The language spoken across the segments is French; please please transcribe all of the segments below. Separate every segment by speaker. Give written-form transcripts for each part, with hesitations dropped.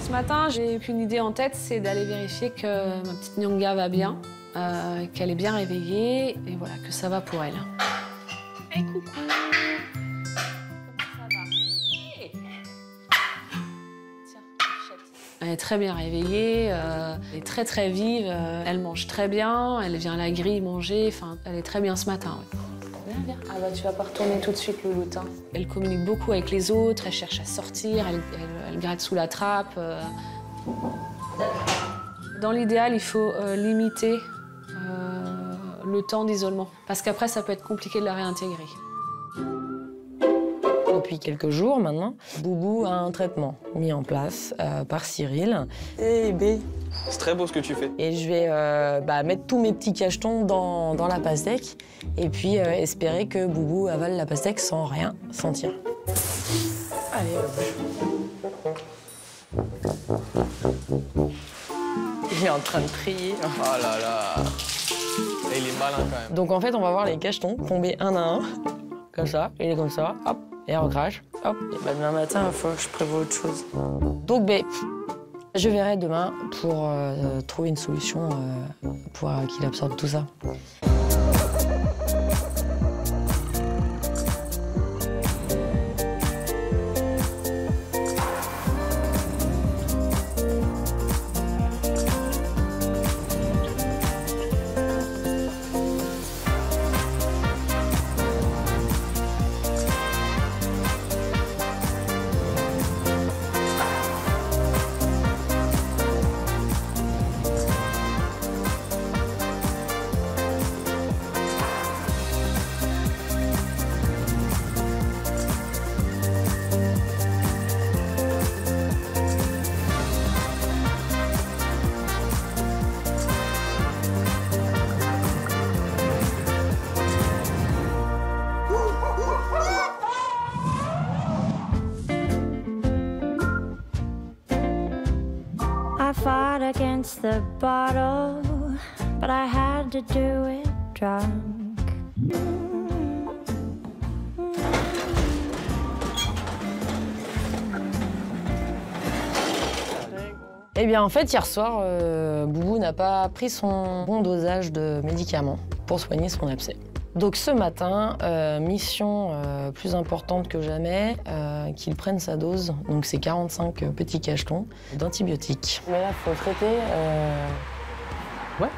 Speaker 1: Ce matin, j'ai qu'une idée en tête, c'est d'aller vérifier que ma petite Nyanga va bien, qu'elle est bien réveillée, et voilà, que ça va pour elle. Hey, coucou! Comment ça va? Hey. Tiens, chouette. Elle est très bien réveillée, elle est très très vive, elle mange très bien, elle vient à la grille manger, enfin, elle est très bien ce matin. Ouais. Viens, viens. Ah bah tu vas pas retourner tout de suite, Louloute. Elle communique beaucoup avec les autres, elle cherche à sortir, elle gratte sous la trappe. Dans l'idéal, il faut limiter le temps d'isolement, parce qu'après, ça peut être compliqué de la réintégrer.
Speaker 2: Depuis quelques jours maintenant, Boubou a un traitement mis en place par Cyril. Et B.
Speaker 3: C'est très beau ce que tu fais.
Speaker 2: Et je vais mettre tous mes petits cachetons dans la pastèque et puis espérer que Boubou avale la pastèque sans rien sentir. Allez, il est en train de trier.
Speaker 3: Oh là là. Et il est malin quand même.
Speaker 2: Donc en fait, on va voir les cachetons tomber un à un, comme ça, il est comme ça, hop, et on recrache, hop. Et demain matin, il faut que je prévoie autre chose. Donc je verrai demain pour trouver une solution pour qu'il absorbe tout ça.
Speaker 4: I fought against the bottle, but I had to do it drunk.
Speaker 2: Eh bien, en fait, hier soir, Boubou n'a pas pris son bon dosage de médicaments pour soigner son abcès. Donc ce matin, mission plus importante que jamais, qu'il prenne sa dose, donc c'est 45 petits cachetons d'antibiotiques. Mais là, il faut traiter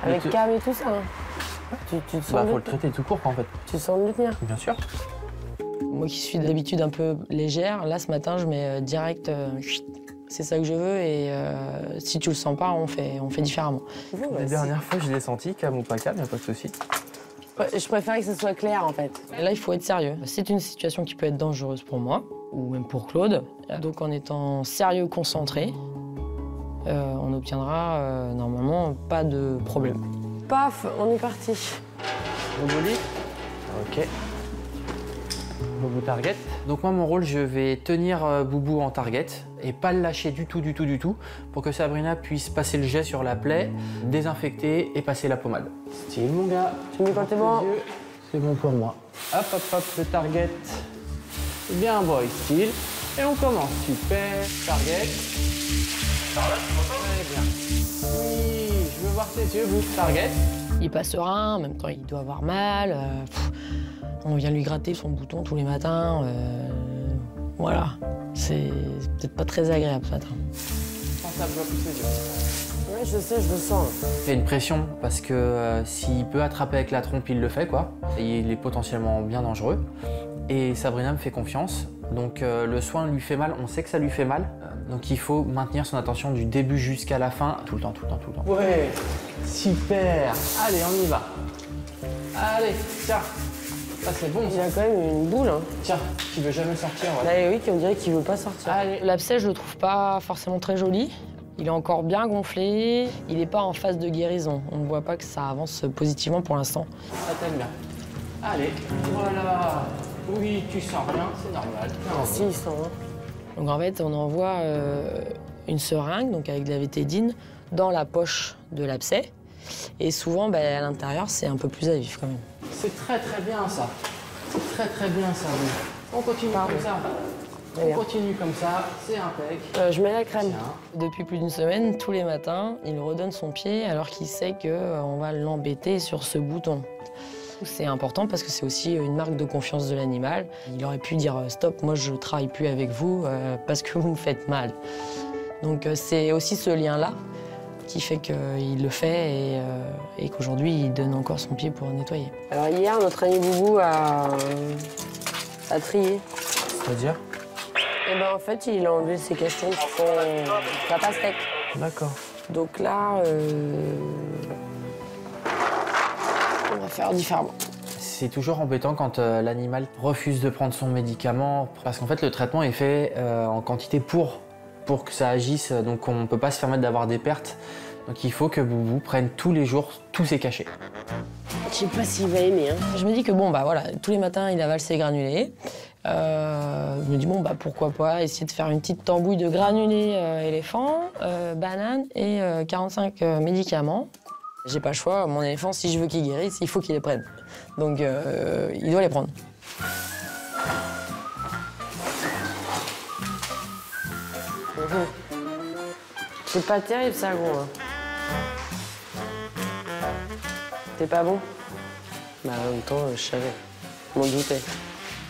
Speaker 2: avec calme et tout ça. Hein. Tu te sens
Speaker 3: faut le traiter tout court en fait.
Speaker 2: Tu sens le tenir?
Speaker 3: Bien sûr.
Speaker 2: Moi qui suis d'habitude un peu légère, là ce matin, je mets direct, c'est ça que je veux et si tu le sens pas, on fait différemment.
Speaker 3: La dernière fois, je l'ai senti, calme ou pas calme, y a pas de souci.
Speaker 2: Je préférais que ce soit clair, en fait. Là, il faut être sérieux. C'est une situation qui peut être dangereuse pour moi, ou même pour Claude. Donc, en étant sérieux, concentré, on obtiendra normalement pas de problème. Paf, on est parti.
Speaker 3: Boubou lit. Ok. Boubou target. Donc moi, mon rôle, je vais tenir Boubou en target et pas le lâcher du tout, pour que Sabrina puisse passer le jet sur la plaie, désinfecter et passer la pommade. Style, mon gars.
Speaker 2: Tu me dis quand t'es bon?
Speaker 3: C'est bon pour moi. Hop, hop, hop, le target. Bien, boy, style. Et on commence. Super. Target. Très bien. Oui, je veux voir tes yeux, bouge. Target.
Speaker 2: Il passe serein, même quand il doit avoir mal. On vient lui gratter son bouton tous les matins. Voilà. C'est peut-être pas très agréable ce matin.
Speaker 3: Ça bloque ses yeux.
Speaker 2: Oui, je sais, je le sens.
Speaker 3: Il y a une pression parce que s'il peut attraper avec la trompe, il le fait, quoi. Et il est potentiellement bien dangereux. Et Sabrina me fait confiance. Donc le soin lui fait mal, on sait que ça lui fait mal. Donc il faut maintenir son attention du début jusqu'à la fin, tout le temps. Ouais, super. Allez, on y va. Allez, tiens. Ça c'est bon.
Speaker 2: Il a quand même une boule. Hein.
Speaker 3: Tiens, qui veut jamais sortir.
Speaker 2: Ouais. Oui, on dirait qu'il veut pas sortir. L'abcès, je le trouve pas forcément très joli. Il est encore bien gonflé. Il n'est pas en phase de guérison. On ne voit pas que ça avance positivement pour l'instant.
Speaker 3: Ça t'aime bien. Allez, voilà. Oui, tu sens rien, c'est normal.
Speaker 2: Ah, si, il sent rien. Donc en fait, on envoie une seringue, donc avec de la vétédine, dans la poche de l'abcès. Et souvent, à l'intérieur, c'est un peu plus à vif quand même.
Speaker 3: C'est très bien ça. C'est très bien ça. Oui. On continue comme ça. On continue comme ça, c'est impec.
Speaker 2: Je mets la crème.
Speaker 3: Tiens.
Speaker 2: Depuis plus d'une semaine, tous les matins, il redonne son pied alors qu'il sait qu'on va l'embêter sur ce bouton. C'est important parce que c'est aussi une marque de confiance de l'animal. Il aurait pu dire « Stop, moi je travaille plus avec vous parce que vous me faites mal ». Donc c'est aussi ce lien-là qui fait qu'il le fait et qu'aujourd'hui il donne encore son pied pour nettoyer. Alors hier, notre ami Boubou a trié.
Speaker 3: C'est-à-dire?
Speaker 2: Et ben en fait, il a enlevé ses castors de sa pastèque.
Speaker 3: D'accord.
Speaker 2: Donc là, on va faire différemment.
Speaker 3: C'est toujours embêtant quand l'animal refuse de prendre son médicament parce qu'en fait le traitement est fait en quantité pour que ça agisse, donc on ne peut pas se permettre d'avoir des pertes. Donc il faut que Boubou prenne tous les jours tous ses cachets.
Speaker 2: Je sais pas s'il va aimer. Je me dis que bon, bah voilà, tous les matins il avale ses granulés. Je me dis bon, bah pourquoi pas essayer de faire une petite tambouille de granulés éléphant, banane et 45 médicaments. J'ai pas le choix, mon éléphant, si je veux qu'il guérisse, il faut qu'il les prenne. Donc il doit les prendre. C'est pas terrible ça, gros. C'est pas bon? Bah en même temps, je savais. Je m'en doutais.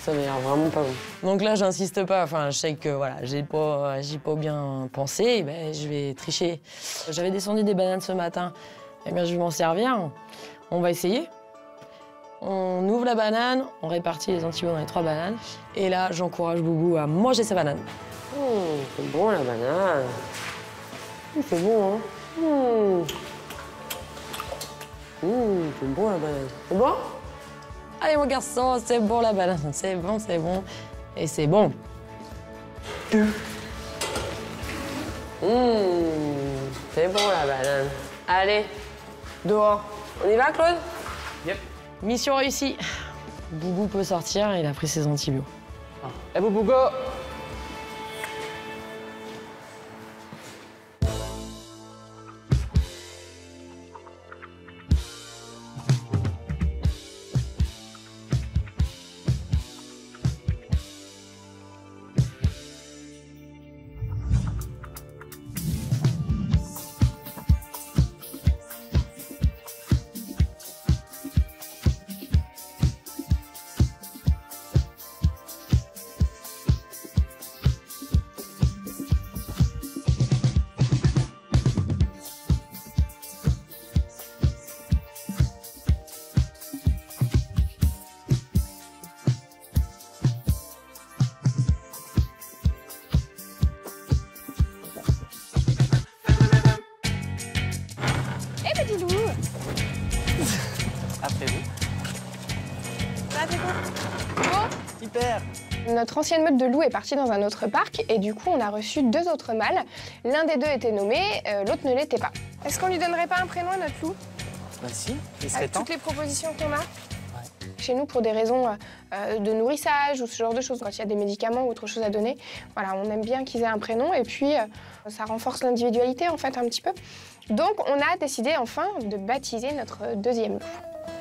Speaker 2: Ça m'a l'air vraiment pas bon. Donc là, j'insiste pas. Enfin, je sais que voilà, j'ai pas bien pensé. Et ben, je vais tricher. J'avais descendu des bananes ce matin. Eh bien, je vais m'en servir. On va essayer. On ouvre la banane, on répartit les antibiotiques dans les 3 bananes. Et là, j'encourage Boubou à manger sa banane. C'est bon la banane. C'est bon, hein. C'est bon la banane. C'est bon? Allez mon garçon, c'est bon la banane. C'est bon, c'est bon. Et c'est bon. C'est bon la banane. Allez, dehors. On y va, Claude?
Speaker 3: Yep.
Speaker 2: Mission réussie. Boubou peut sortir, il a pris ses antibiotiques.
Speaker 3: Eh Boubou, go! Après vous.
Speaker 5: Ça fait quoi? Bon.
Speaker 3: Hyper.
Speaker 5: Notre ancienne meute de loups est partie dans un autre parc et du coup on a reçu 2 autres mâles. L'un des 2 était nommé, l'autre ne l'était pas. Est-ce qu'on lui donnerait pas un prénom à notre loup?
Speaker 3: Bah si, il serait
Speaker 5: Avec
Speaker 3: temps.
Speaker 5: toutes les propositions qu'on a? Chez nous, pour des raisons de nourrissage ou ce genre de choses, quand il y a des médicaments ou autre chose à donner, voilà, on aime bien qu'ils aient un prénom et puis ça renforce l'individualité en fait un petit peu. Donc on a décidé enfin de baptiser notre 2e loup.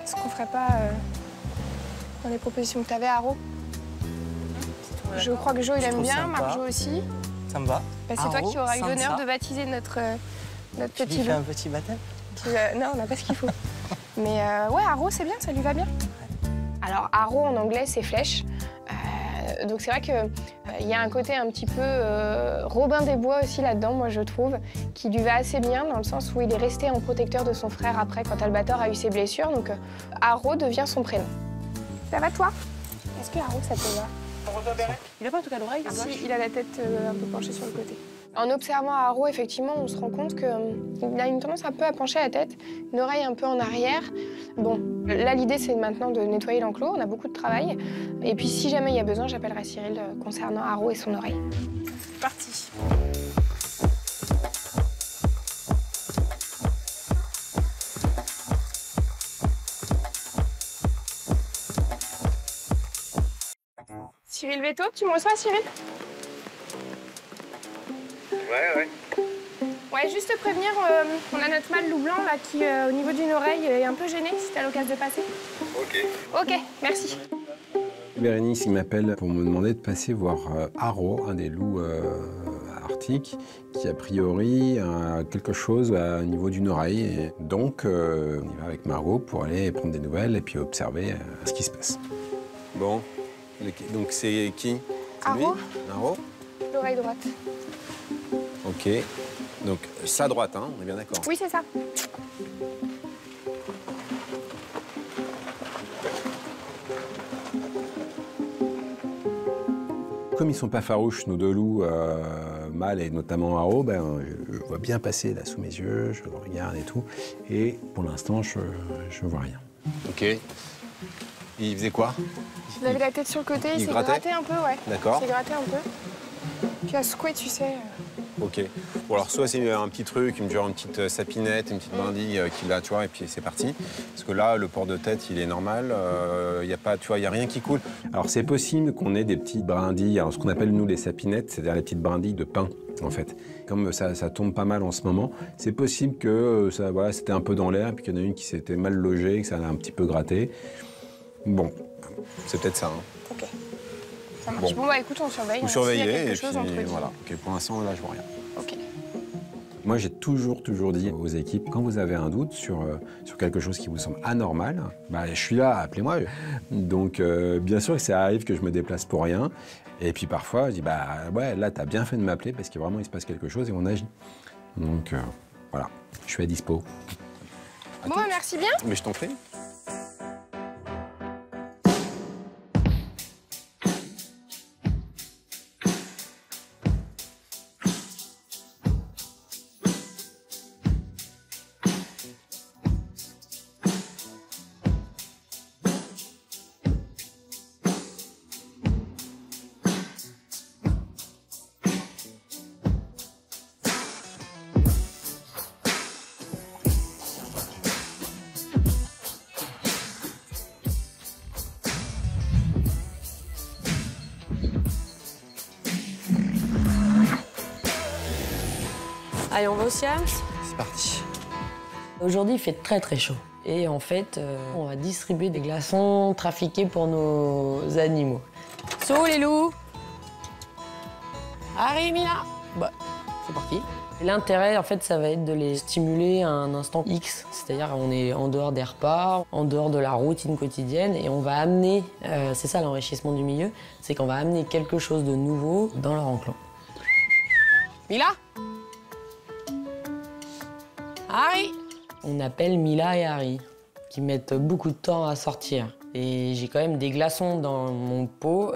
Speaker 5: Est-ce qu'on ferait pas dans les propositions que tu avais, Haro? Je crois que Jo il aime bien, Marjo aussi.
Speaker 6: Ça me va.
Speaker 5: Bah, c'est toi qui auras eu l'honneur de baptiser notre petit loup.
Speaker 6: Tu fais un petit baptême?
Speaker 5: Non, on n'a pas ce qu'il faut. Mais ouais, Haro c'est bien, ça lui va bien. Alors Haro en anglais c'est flèche. Donc c'est vrai qu'il y a un côté un petit peu Robin des Bois aussi là-dedans, moi je trouve, qui lui va assez bien dans le sens où il est resté en protecteur de son frère après quand Albator a eu ses blessures. Donc Haro devient son prénom. Ça va toi? Est-ce que Haro ça te va?
Speaker 6: Il a pas en tout cas l'oreille?
Speaker 5: Si, il a la tête un peu penchée sur le côté. En observant Haro, effectivement, on se rend compte qu'il a une tendance un peu à pencher la tête, une oreille un peu en arrière. Bon, là, l'idée, c'est maintenant de nettoyer l'enclos. On a beaucoup de travail. Et puis, si jamais il y a besoin, j'appellerai Cyril concernant Haro et son oreille. C'est parti. Cyril Veto, tu me reçois, Cyril?
Speaker 7: Ouais.
Speaker 5: Ouais, juste te prévenir, on a notre mâle loup blanc là qui, au niveau d'une oreille, est un peu gêné si t'as l'occasion de passer.
Speaker 7: Ok.
Speaker 5: Ok, merci.
Speaker 7: Bérénice, il m'appelle pour me demander de passer voir Haro, un des loups arctiques, qui a priori a quelque chose au niveau d'une oreille. Et donc, on y va avec Margot pour aller prendre des nouvelles et puis observer ce qui se passe. Bon, donc c'est qui?
Speaker 5: Haro.
Speaker 7: Haro.
Speaker 5: L'oreille droite.
Speaker 7: Ok. Donc, sa droite, hein, on est bien d'accord?
Speaker 5: Oui, c'est ça.
Speaker 7: Comme ils ne sont pas farouches, nos deux loups mâles et notamment Haro, ben, je vois bien passer là sous mes yeux, je le regarde et tout. Et pour l'instant, je vois rien. Ok. Il faisait quoi?
Speaker 5: Il avait la tête sur le côté, il s'est gratté un peu, ouais.
Speaker 7: D'accord.
Speaker 5: Il s'est gratté un peu. Puis à secouer, tu sais.
Speaker 7: Ok. Bon, alors soit c'est un petit truc, une petite sapinette, une petite brindille qu'il a, tu vois, et puis c'est parti. Parce que là, le port de tête, il est normal. Il n'y a pas, tu vois, il y a rien qui coule. Alors c'est possible qu'on ait des petites brindilles, alors ce qu'on appelle nous les sapinettes, c'est-à-dire les petites brindilles de pain, en fait. Comme ça tombe pas mal en ce moment, c'est possible que ça, voilà, c'était un peu dans l'air, puis qu'il y en a une qui s'était mal logée, que ça l'a un petit peu gratté. Bon, c'est peut-être ça. Hein.
Speaker 5: Ok. Ça marche. Bon, bah écoute, on surveille.
Speaker 7: Vous surveillez,
Speaker 5: et
Speaker 7: puis voilà. Okay, pour l'instant, là, je vois rien.
Speaker 5: Ok.
Speaker 7: Moi, j'ai toujours dit aux équipes, quand vous avez un doute sur quelque chose qui vous semble anormal, bah, je suis là, appelez-moi. Donc, bien sûr que ça arrive que je me déplace pour rien. Et puis parfois, je dis, bah ouais, là, t'as bien fait de m'appeler parce que vraiment, il se passe quelque chose et on agit. Donc, voilà, je suis à dispo.
Speaker 5: Bon, merci bien.
Speaker 7: Mais je t'en prie.
Speaker 2: Allez, on va au Siams?
Speaker 3: C'est parti.
Speaker 2: Aujourd'hui, il fait très très chaud. Et en fait, on va distribuer des glaçons trafiqués pour nos animaux. So, les loups! Harry, Mila! Bah, c'est parti. L'intérêt, en fait, ça va être de les stimuler à un instant X. C'est-à-dire, on est en dehors des repas, en dehors de la routine quotidienne, et on va amener, c'est ça l'enrichissement du milieu, c'est qu'on va amener quelque chose de nouveau dans leur enclos. Mila! Harry! On appelle Mila et Harry, qui mettent beaucoup de temps à sortir. Et j'ai quand même des glaçons dans mon pot.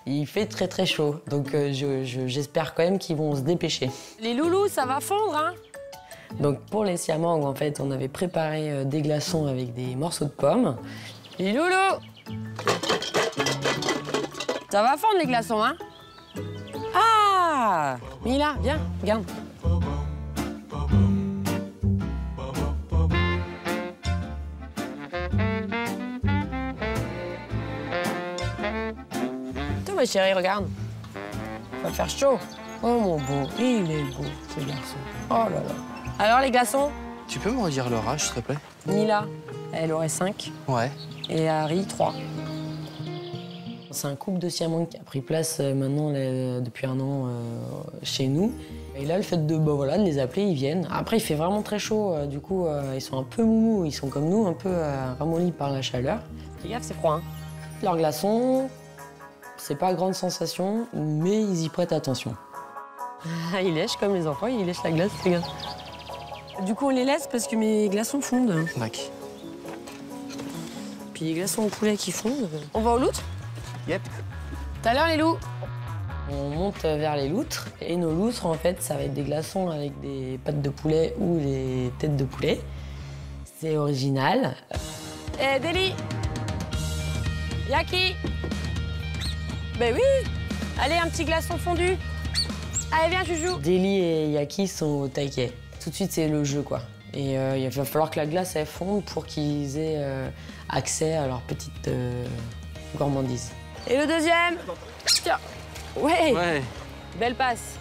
Speaker 2: Il fait très très chaud, donc j'espère quand même qu'ils vont se dépêcher. Les loulous, ça va fondre, hein? Donc pour les siamangs, en fait, on avait préparé des glaçons avec des morceaux de pommes. Les loulous! Ça va fondre les glaçons, hein? Ah! Mila, viens, regarde. Ma chérie, regarde. Ça va faire chaud. Oh mon beau, il est beau, ce garçon. Oh là là. Alors les glaçons?
Speaker 3: Tu peux me redire leur âge, s'il te plaît?
Speaker 2: Mila, elle aurait 5.
Speaker 3: Ouais.
Speaker 2: Et Harry, 3. C'est un couple de siamangs qui a pris place maintenant depuis un an chez nous. Et là, le fait de, voilà, de les appeler, ils viennent. Après, il fait vraiment très chaud, du coup, ils sont un peu moumous. Ils sont comme nous, un peu ramollis par la chaleur. Fais gaffe, c'est froid, hein. Leurs glaçons, c'est pas grande sensation, mais ils y prêtent attention. Ils lèchent comme les enfants, ils lèchent la glace, les gars. Du coup, on les laisse parce que mes glaçons fondent.
Speaker 3: D'accord.
Speaker 2: Puis les glaçons au poulet qui fondent. On va aux loutres?
Speaker 3: Yep.
Speaker 2: Tout à l'heure, les loups. On monte vers les loutres. Et nos loutres, en fait, ça va être des glaçons avec des pattes de poulet ou des têtes de poulet. C'est original. Eh, Déli! Yaki! Ben oui! Allez, un petit glaçon fondu! Allez, viens, Joujou! Déli et Yaki sont au taquet. Tout de suite, c'est le jeu, quoi. Et il va falloir que la glace, elle fonde pour qu'ils aient accès à leur petite gourmandise. Et le deuxième! Tiens! Ouais! Belle passe!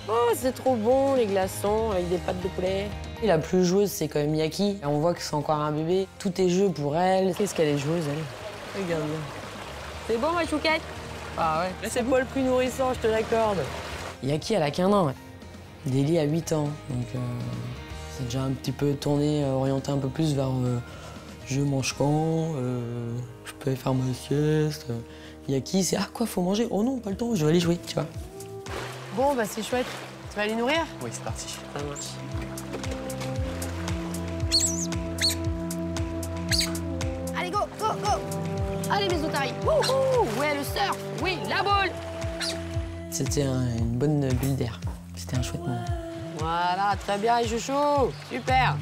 Speaker 2: Oh, c'est trop bon, les glaçons avec des pâtes de poulet. Et la plus joueuse, c'est quand même Yaki. On voit que c'est encore un bébé. Tout est jeu pour elle. Qu'est-ce qu'elle est joueuse, elle? Regarde. C'est bon, ma chouquette? Ah ouais. Là, c'est pas le plus nourrissant, je te l'accorde. Yaki, elle a qu'un an. Ouais. Délie a 8 ans, donc c'est déjà un petit peu tourné, orienté un peu plus vers je mange quand, je peux aller faire ma sieste. Yaki, c'est ah quoi, faut manger? Oh non, pas le temps, je vais aller jouer, tu vois. Bon, bah c'est chouette. Tu vas aller nourrir?
Speaker 3: Oui, c'est parti.
Speaker 2: Ça marche. Allez, go, go, go! Allez, mes otaries! Wouhou! Ouais, le surf! Oui, la boule! C'était une bonne bulle d'air. C'était un chouette moment. Voilà, très bien, les chouchous! Super!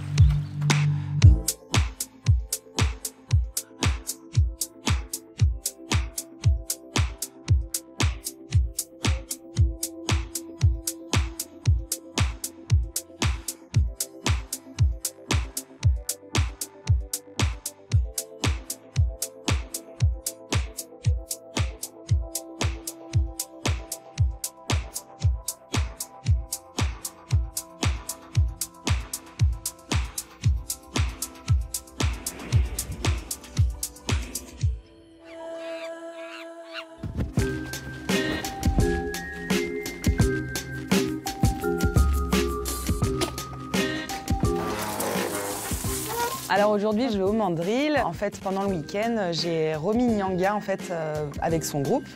Speaker 8: Alors aujourd'hui, je vais au Mandril. En fait, pendant le week-end, j'ai remis Nyanga en fait, avec son groupe.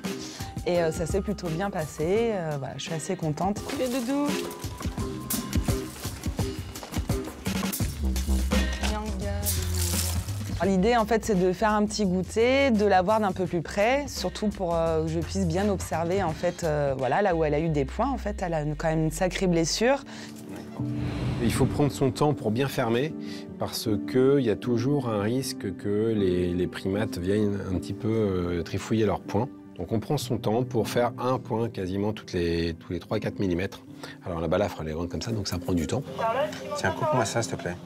Speaker 8: Et ça s'est plutôt bien passé. Voilà, je suis assez contente.
Speaker 2: Bien doudou!
Speaker 8: L'idée, en fait, c'est de faire un petit goûter, de la voir d'un peu plus près, surtout pour que je puisse bien observer, en fait, voilà, là où elle a eu des points. En fait, elle a quand même une sacrée blessure.
Speaker 7: Il faut prendre son temps pour bien fermer parce qu'il y a toujours un risque que les primates viennent un petit peu trifouiller leurs points. Donc on prend son temps pour faire un point quasiment tous les 3-4 mm. Alors la balafre, elle est grande comme ça, donc ça prend du temps. Tiens, coupe-moi ça, s'il te plaît.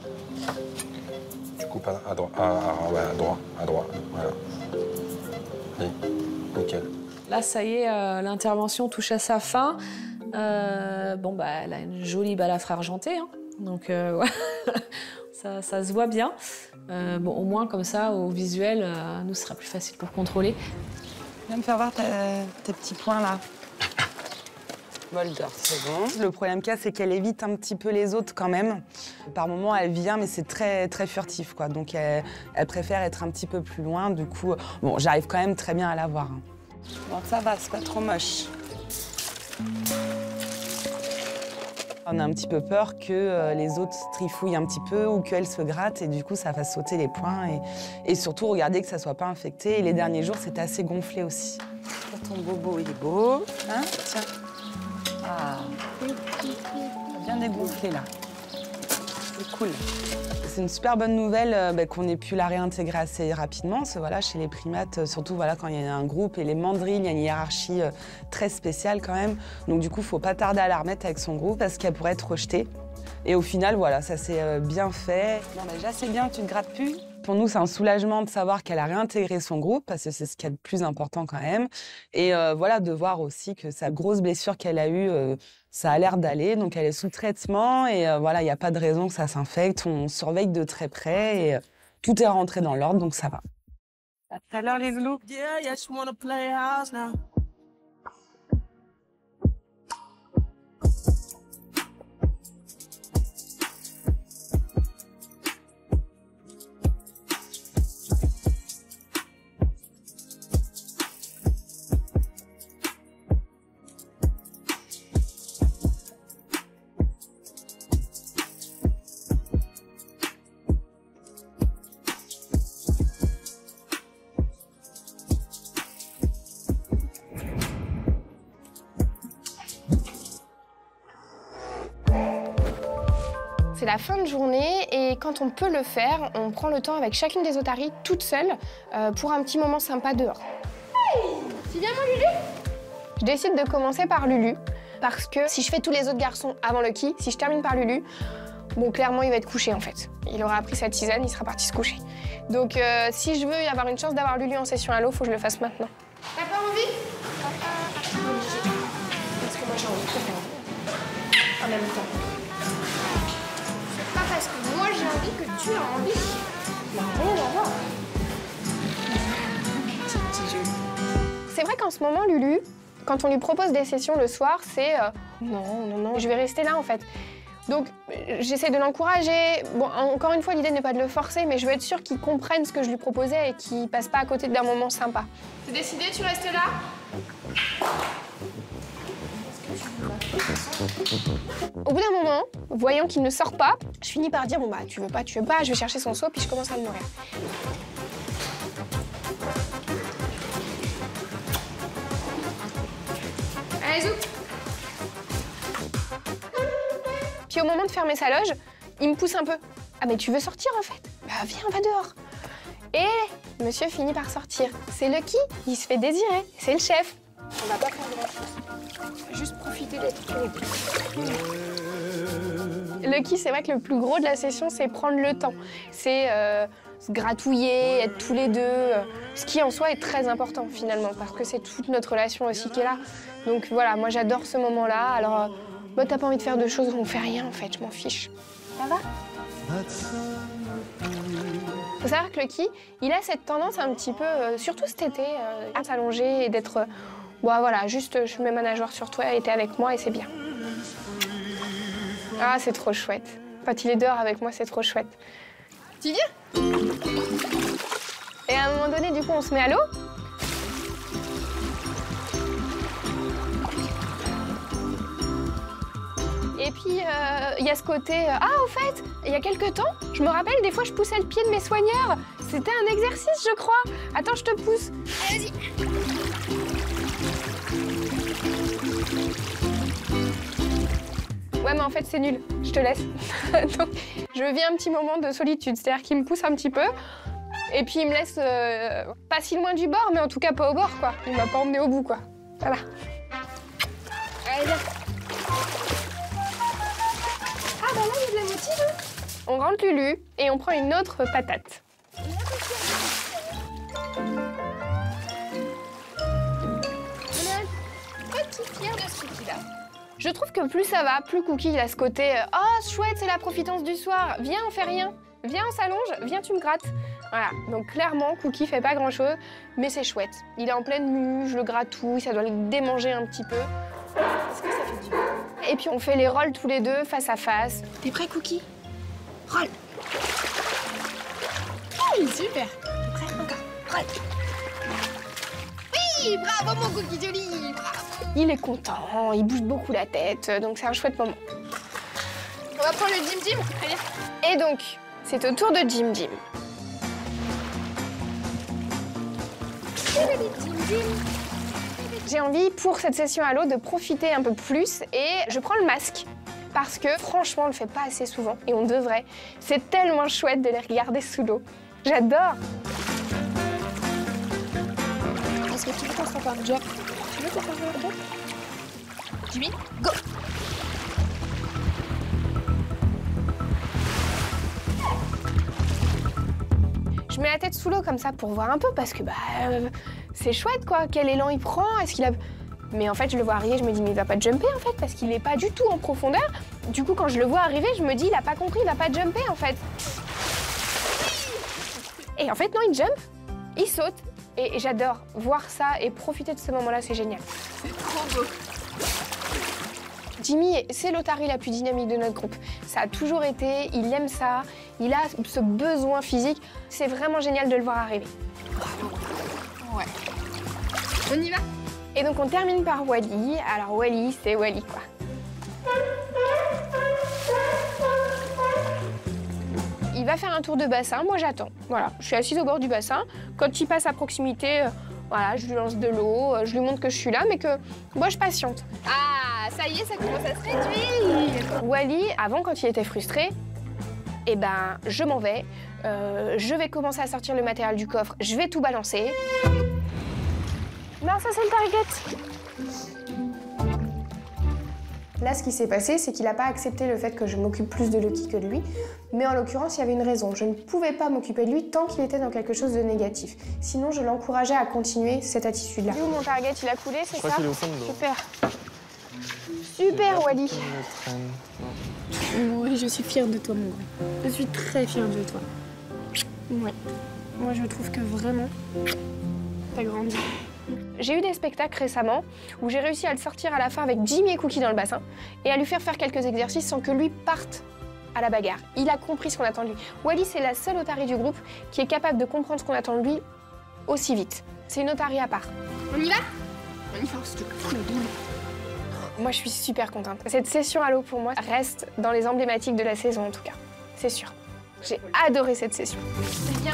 Speaker 7: Tu coupes à droite, à droite, voilà. Oui, nickel.
Speaker 1: Là, ça y est, l'intervention touche à sa fin. Bon, bah, elle a une jolie balafre argentée, hein. Donc ouais. ça se voit bien. Bon, au moins, comme ça, au visuel, nous, ce sera plus facile pour contrôler.
Speaker 8: Viens me faire voir tes petits points là. Boulder, c'est bon. Le problème qu'il y a, c'est qu'elle évite un petit peu les autres quand même. Par moments, elle vient, mais c'est très, très furtif, quoi. Donc, elle préfère être un petit peu plus loin. Du coup, bon, j'arrive quand même très bien à la voir. Hein. Bon, ça va, c'est pas trop moche. On a un petit peu peur que les autres trifouillent un petit peu ou qu'elle se gratte et du coup, ça fasse sauter les points. Et surtout, regardez que ça soit pas infecté. Et les derniers jours, c'était assez gonflé aussi. Ton bobo, il est beau. Hein? Tiens. Ah, bien dégonflé là. C'est cool. C'est une super bonne nouvelle qu'on ait pu la réintégrer assez rapidement. Voilà, chez les primates, surtout voilà, quand il y a un groupe et les mandrilles, il y a une hiérarchie très spéciale quand même. Donc du coup, il ne faut pas tarder à la remettre avec son groupe parce qu'elle pourrait être rejetée. Et au final, voilà, ça s'est bien fait. Bon, bah, déjà, c'est bien, tu ne te grattes plus. Pour nous, c'est un soulagement de savoir qu'elle a réintégré son groupe, parce que c'est ce qu'il y a de plus important quand même. Et voilà, de voir aussi que sa grosse blessure qu'elle a eue, ça a l'air d'aller. Donc, elle est sous traitement et voilà, il n'y a pas de raison que ça s'infecte. On surveille de très près et tout est rentré dans l'ordre, donc ça va. À tout à l'heure, les loulous.
Speaker 5: C'est la fin de journée et quand on peut le faire, on prend le temps avec chacune des otaries toute seule pour un petit moment sympa dehors. Hey, c'est bien mon Lulu? Je décide de commencer par Lulu parce que si je fais tous les autres garçons avant Lucky, si je termine par Lulu, bon clairement il va être couché en fait. Il aura appris sa tisane, il sera parti se coucher. Donc si je veux y avoir une chance d'avoir Lulu en session à l'eau, faut que je le fasse maintenant. T'as pas envie? Parce que moi j'ai envie de faire en même temps. Pas parce que moi j'ai envie que tu as envie. Il n'y a rien à voir. c'est vrai qu'en ce moment, Lulu, quand on lui propose des sessions le soir, c'est non, je vais rester là en fait. Donc j'essaie de l'encourager. Bon, encore une fois, l'idée n'est pas de le forcer, mais je veux être sûre qu'il comprenne ce que je lui proposais et qu'il passe pas à côté d'un moment sympa. C'est décidé, tu restes là? Au bout d'un moment, voyant qu'il ne sort pas, je finis par dire bon bah tu veux pas, je vais chercher son seau puis je commence à le nourrir. Allez, zou. Puis au moment de fermer sa loge, il me pousse un peu. Ah mais tu veux sortir en fait? Bah viens, on va dehors. Et monsieur finit par sortir. C'est Lucky, il se fait désirer, c'est le chef. On va pas faire grand-chose. Juste profiter d'être tous les deux. Lucky, c'est vrai que le plus gros de la session, c'est prendre le temps. C'est se gratouiller, être tous les deux. Ce qui en soi est très important finalement, parce que c'est toute notre relation aussi qui est là. Donc voilà, moi j'adore ce moment-là. Alors, bah, t'as pas envie de faire deux choses, on fait rien en fait, je m'en fiche. Ça va? Faut savoir que Lucky, il a cette tendance un petit peu, surtout cet été, à s'allonger et d'être... voilà, juste je mets ma nageoire sur toi et t'es avec moi et c'est bien. Ah, c'est trop chouette. Quand il est dehors avec moi, c'est trop chouette. Tu viens? Et à un moment donné, du coup, on se met à l'eau. Et puis, il y a ce côté... au fait, il y a quelques temps, je me rappelle, des fois, je poussais le pied de mes soigneurs. C'était un exercice, je crois. Attends, je te pousse. Allez, vas-y. Ouais, mais en fait, c'est nul. Je te laisse. Donc, je vis un petit moment de solitude. C'est-à-dire qu'il me pousse un petit peu. Et puis, il me laisse pas si loin du bord, mais en tout cas pas au bord, quoi. Il m'a pas emmené au bout, quoi. Voilà. Allez, viens. Ah, bah là, il y a de la motive. On rentre Lulu et on prend une autre patate. Je trouve que plus ça va, plus Cookie il a ce côté « Oh, chouette, c'est la profitance du soir, viens, on fait rien, viens, on s'allonge, viens, tu me grattes. » Voilà, donc clairement, Cookie fait pas grand-chose, mais c'est chouette. Il est en pleine mue, je le gratouille, ça doit le démanger un petit peu. Est-ce que ça fait du bien? Et puis on fait les rolls tous les deux, face à face. T'es prêt, Cookie? Roll. Oui, super. T'es prêt? Encore. Roll. Oui, bravo mon Cookie joli, bravo. Il est content, il bouge beaucoup la tête, donc c'est un chouette moment. On va prendre le Jim Jim, allez. Et donc, c'est au tour de Jim Jim. J'ai envie, pour cette session à l'eau, de profiter un peu plus et je prends le masque. Parce que, franchement, on le fait pas assez souvent et on devrait. C'est tellement chouette de les regarder sous l'eau. J'adore. Est-ce que tu veux qu'on se fasse un jump? Tu veux qu'on se fasse un jump? Jimmy, go! Je mets la tête sous l'eau comme ça pour voir un peu parce que c'est chouette quoi. Quel élan il prend? Est-ce qu'il a... Mais en fait, je le vois arriver, je me dis mais il va pas jumper en fait parce qu'il est pas du tout en profondeur. Du coup, quand je le vois arriver, je me dis il a pas compris, il va pas jumper en fait. Et en fait, non, il jump, il saute. Et j'adore voir ça et profiter de ce moment-là, c'est génial. C'est trop beau. Jimmy, c'est l'otarie la plus dynamique de notre groupe. Ça a toujours été, il aime ça, il a ce besoin physique. C'est vraiment génial de le voir arriver. Bravo. Ouais. On y va? Et donc on termine par Wally. Alors Wally, c'est Wally quoi. Il va faire un tour de bassin, moi j'attends. Voilà, je suis assise au bord du bassin. Quand il passe à proximité, voilà, je lui lance de l'eau, je lui montre que je suis là, mais que moi je patiente. Ah, ça y est, ça commence à se réduire. Wally, avant quand il était frustré, eh ben je m'en vais, je vais commencer à sortir le matériel du coffre, je vais tout balancer. Non, ça c'est le target. Là, ce qui s'est passé, c'est qu'il n'a pas accepté le fait que je m'occupe plus de Lucky que de lui. Mais en l'occurrence, il y avait une raison. Je ne pouvais pas m'occuper de lui tant qu'il était dans quelque chose de négatif. Sinon, je l'encourageais à continuer cette attitude-là. Où mon target, il a coulé, c'est ça? Je crois qu'il est au fond de l'eau. Super. Super, Wally. Oui, je suis fière de toi, mon grand. Je suis très fière de toi. Ouais. Moi, je trouve que vraiment, t'as grandi. J'ai eu des spectacles récemment où j'ai réussi à le sortir à la fin avec Jimmy et Cookie dans le bassin et à lui faire quelques exercices sans que lui parte à la bagarre. Il a compris ce qu'on attend de lui. Wally, c'est la seule otarie du groupe qui est capable de comprendre ce qu'on attend de lui aussi vite. C'est une otarie à part. On y va? On y va, s'il te plaît. Moi, je suis super contente. Cette session à l'eau, pour moi, reste dans les emblématiques de la saison, en tout cas. C'est sûr. J'ai adoré cette session. C'est bien.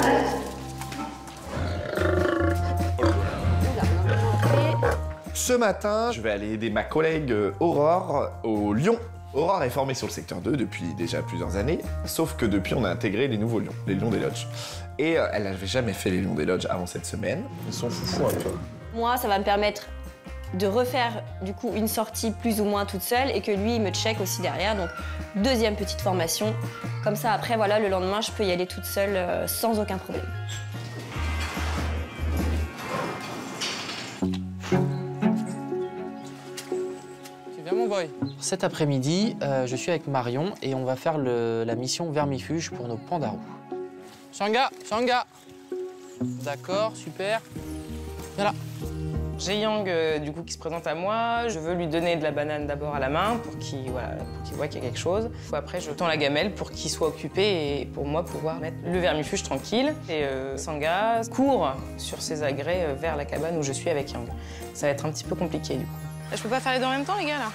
Speaker 9: Ce matin, je vais aller aider ma collègue Aurore au Lion. Aurore est formée sur le secteur 2 depuis déjà plusieurs années, sauf que depuis, on a intégré les nouveaux lions, les lions des lodges. Et elle n'avait jamais fait les lions des lodges avant cette semaine. Ils sont foufous un peu.
Speaker 10: Moi, ça va me permettre de refaire du coup une sortie plus ou moins toute seule et que lui, il me check aussi derrière. Donc, deuxième petite formation. Comme ça, après, voilà, le lendemain, je peux y aller toute seule sans aucun problème.
Speaker 3: Viens mon boy. Cet après-midi, je suis avec Marion et on va faire la mission vermifuge pour nos pandarous. Shanga, Shanga. D'accord, super. Viens là.
Speaker 11: J'ai Yang du coup qui se présente à moi. Je veux lui donner de la banane d'abord à la main pour qu'il voit qu'il y a quelque chose. Après, je tends la gamelle pour qu'il soit occupé et pour moi pouvoir mettre le vermifuge tranquille. Et Sanga court sur ses agrès vers la cabane où je suis avec Yang. Ça va être un petit peu compliqué du coup. Je peux pas faire les deux en même temps, les gars, là?